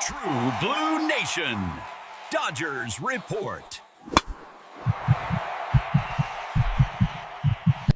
True Blue Nation, Dodgers Report.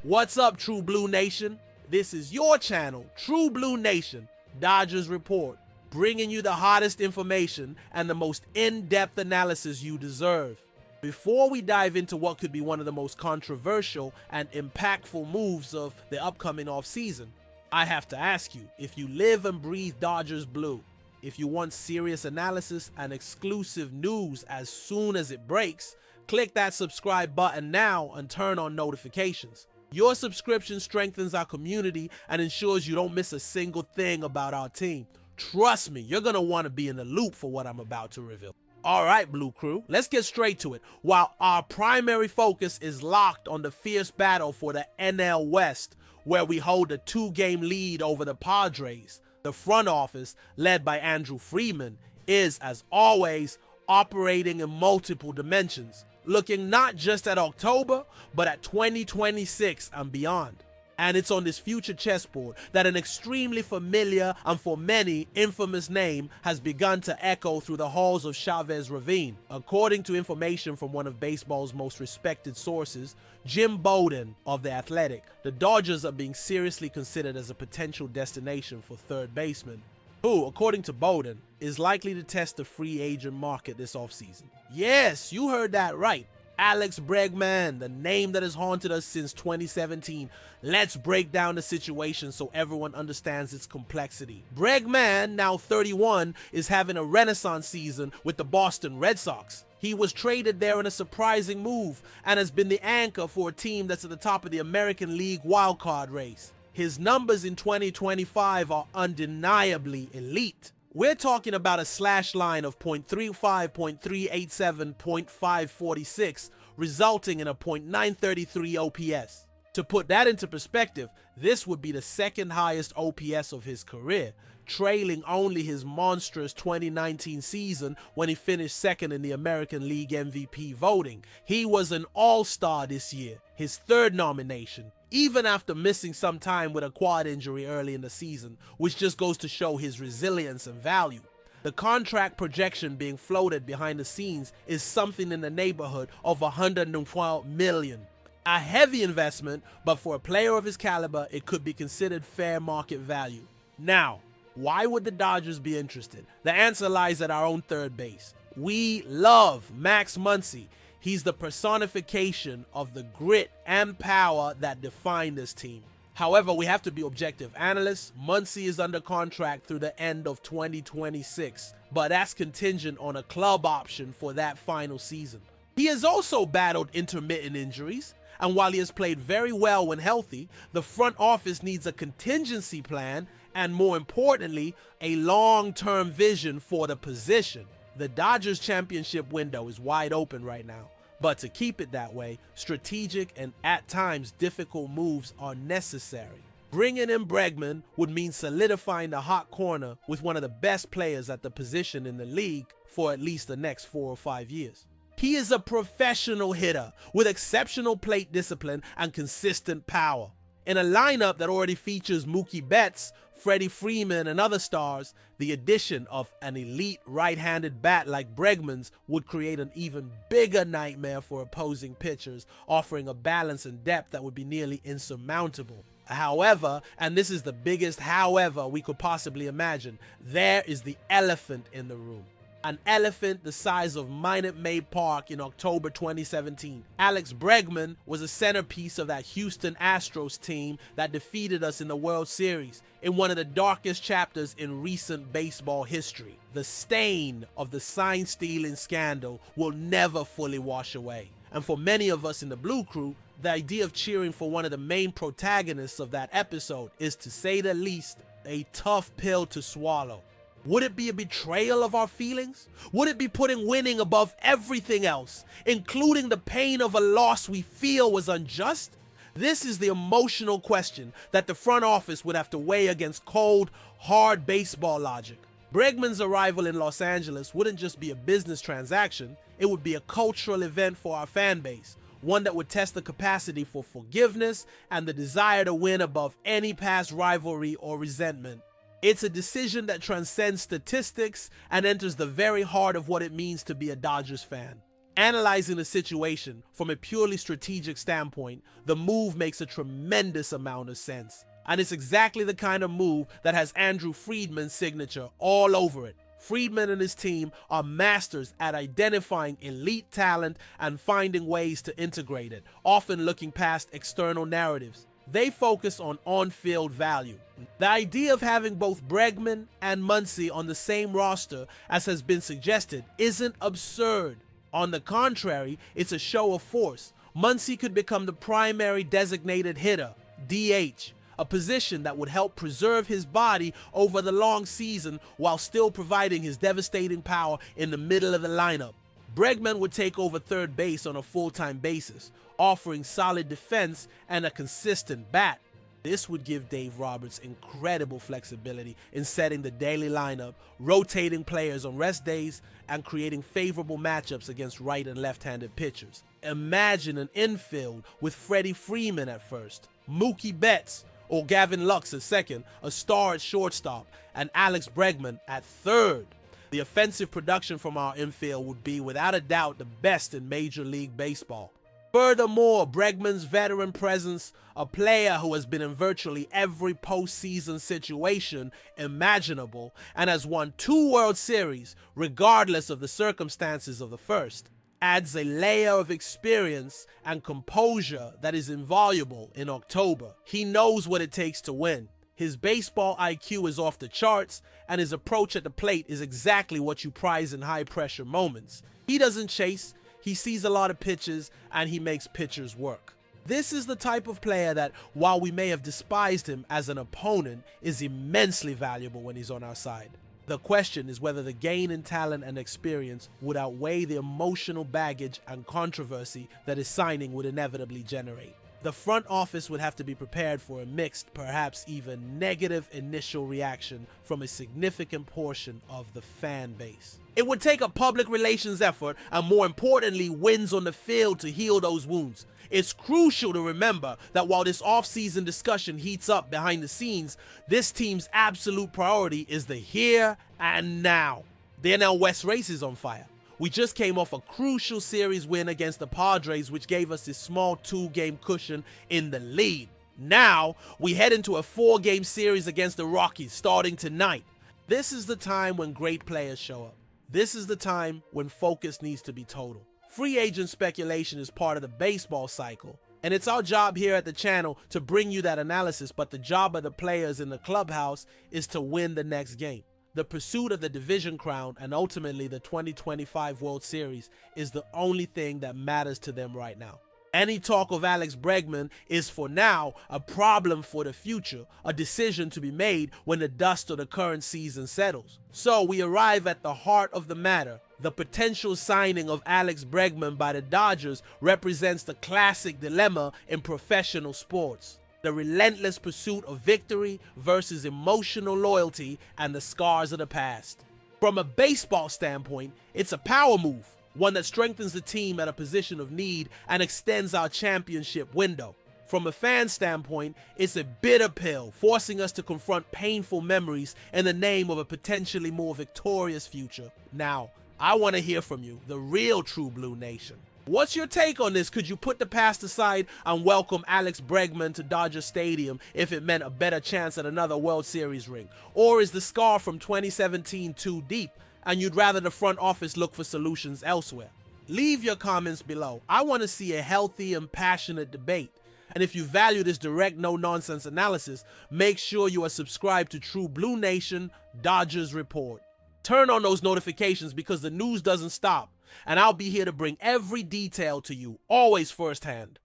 What's up, True Blue Nation? This is your channel, True Blue Nation, Dodgers Report, bringing you the hottest information and the most in-depth analysis you deserve. Before we dive into what could be one of the most controversial and impactful moves of the upcoming offseason, I have to ask you, if you live and breathe Dodgers Blue, if you want serious analysis and exclusive news as soon as it breaks, click that subscribe button now and turn on notifications. Your subscription strengthens our community and ensures you don't miss a single thing about our team. Trust me, you're going to want to be in the loop for what I'm about to reveal. Alright, Blue Crew, let's get straight to it. While our primary focus is locked on the fierce battle for the NL West, where we hold a 2-game lead over the Padres, the front office, led by Andrew Friedman, is, as always, operating in multiple dimensions, looking not just at October, but at 2026 and beyond. And it's on this future chessboard that an extremely familiar and for many infamous name has begun to echo through the halls of Chavez Ravine. According to information from one of baseball's most respected sources, Jim Bowden of The Athletic, the Dodgers are being seriously considered as a potential destination for third baseman, who, according to Bowden, is likely to test the free agent market this offseason. Yes, you heard that right. Alex Bregman, the name that has haunted us since 2017. Let's break down the situation so everyone understands its complexity. Bregman, now 31, is having a renaissance season with the Boston Red Sox. He was traded there in a surprising move and has been the anchor for a team that's at the top of the American League wildcard race. His numbers in 2025 are undeniably elite. We're talking about a slash line of .35, .387, .546, resulting in a .933 OPS. To put that into perspective, this would be the second highest OPS of his career, trailing only his monstrous 2019 season when he finished second in the American League MVP voting. He was an all-star this year, his third nomination, even after missing some time with a quad injury early in the season, which just goes to show his resilience and value. The contract projection being floated behind the scenes is something in the neighborhood of $112 million. A heavy investment, but for a player of his caliber, it could be considered fair market value. Now, why would the Dodgers be interested? The answer lies at our own third base. We love Max Muncy. He's the personification of the grit and power that define this team. However, we have to be objective analysts. Muncy is under contract through the end of 2026, but that's contingent on a club option for that final season. He has also battled intermittent injuries, and while he has played very well when healthy, the front office needs a contingency plan and, more importantly, a long-term vision for the position. The Dodgers championship window is wide open right now, but to keep it that way, strategic and at times difficult moves are necessary. Bringing in Bregman would mean solidifying the hot corner with one of the best players at the position in the league for at least the next 4 or 5 years. He is a professional hitter with exceptional plate discipline and consistent power. In a lineup that already features Mookie Betts, Freddie Freeman, and other stars, the addition of an elite right-handed bat like Bregman's would create an even bigger nightmare for opposing pitchers, offering a balance and depth that would be nearly insurmountable. However, and this is the biggest however we could possibly imagine, there is the elephant in the room. An elephant the size of Minute Maid Park in October 2017. Alex Bregman was a centerpiece of that Houston Astros team that defeated us in the World Series in one of the darkest chapters in recent baseball history. The stain of the sign-stealing scandal will never fully wash away. And for many of us in the Blue Crew, the idea of cheering for one of the main protagonists of that episode is, to say the least, a tough pill to swallow. Would it be a betrayal of our feelings? Would it be putting winning above everything else, including the pain of a loss we feel was unjust? This is the emotional question that the front office would have to weigh against cold, hard baseball logic. Bregman's arrival in Los Angeles wouldn't just be a business transaction, it would be a cultural event for our fan base, one that would test the capacity for forgiveness and the desire to win above any past rivalry or resentment. It's a decision that transcends statistics and enters the very heart of what it means to be a Dodgers fan. Analyzing the situation from a purely strategic standpoint, the move makes a tremendous amount of sense. And it's exactly the kind of move that has Andrew Friedman's signature all over it. Friedman and his team are masters at identifying elite talent and finding ways to integrate it, often looking past external narratives. They focus on on-field value. The idea of having both Bregman and Muncy on the same roster, as has been suggested, isn't absurd. On the contrary, it's a show of force. Muncy could become the primary designated hitter, DH, a position that would help preserve his body over the long season while still providing his devastating power in the middle of the lineup. Bregman would take over third base on a full-time basis, offering solid defense and a consistent bat. This would give Dave Roberts incredible flexibility in setting the daily lineup, rotating players on rest days, and creating favorable matchups against right and left-handed pitchers. Imagine an infield with Freddie Freeman at first, Mookie Betts or Gavin Lux at second, a star at shortstop, and Alex Bregman at third. The offensive production from our infield would be without a doubt the best in Major League Baseball. Furthermore, Bregman's veteran presence, a player who has been in virtually every postseason situation imaginable and has won 2 World Series regardless of the circumstances of the first, adds a layer of experience and composure that is invaluable in October. He knows what it takes to win. His baseball IQ is off the charts, and his approach at the plate is exactly what you prize in high-pressure moments. He doesn't chase, he sees a lot of pitches, and he makes pitchers work. This is the type of player that, while we may have despised him as an opponent, is immensely valuable when he's on our side. The question is whether the gain in talent and experience would outweigh the emotional baggage and controversy that his signing would inevitably generate. The front office would have to be prepared for a mixed, perhaps even negative initial reaction from a significant portion of the fan base. It would take a public relations effort and, more importantly, wins on the field to heal those wounds. It's crucial to remember that while this off-season discussion heats up behind the scenes, this team's absolute priority is the here and now. The NL West race is on fire. We just came off a crucial series win against the Padres, which gave us this small 2-game cushion in the lead. Now, we head into a 4-game series against the Rockies starting tonight. This is the time when great players show up. This is the time when focus needs to be total. Free agent speculation is part of the baseball cycle, and it's our job here at the channel to bring you that analysis, but the job of the players in the clubhouse is to win the next game. The pursuit of the division crown and ultimately the 2025 World Series is the only thing that matters to them right now. Any talk of Alex Bregman is for now a problem for the future, a decision to be made when the dust of the current season settles. So we arrive at the heart of the matter. The potential signing of Alex Bregman by the Dodgers represents the classic dilemma in professional sports. The relentless pursuit of victory versus emotional loyalty and the scars of the past. From a baseball standpoint, it's a power move, one that strengthens the team at a position of need and extends our championship window. From a fan standpoint, it's a bitter pill, forcing us to confront painful memories in the name of a potentially more victorious future. Now, I want to hear from you, the real True Blue Nation. What's your take on this? Could you put the past aside and welcome Alex Bregman to Dodger Stadium if it meant a better chance at another World Series ring? Or is the scar from 2017 too deep and you'd rather the front office look for solutions elsewhere? Leave your comments below. I want to see a healthy and passionate debate. And if you value this direct, no-nonsense analysis, make sure you are subscribed to True Blue Nation Dodgers Report. Turn on those notifications because the news doesn't stop, and I'll be here to bring every detail to you, always firsthand.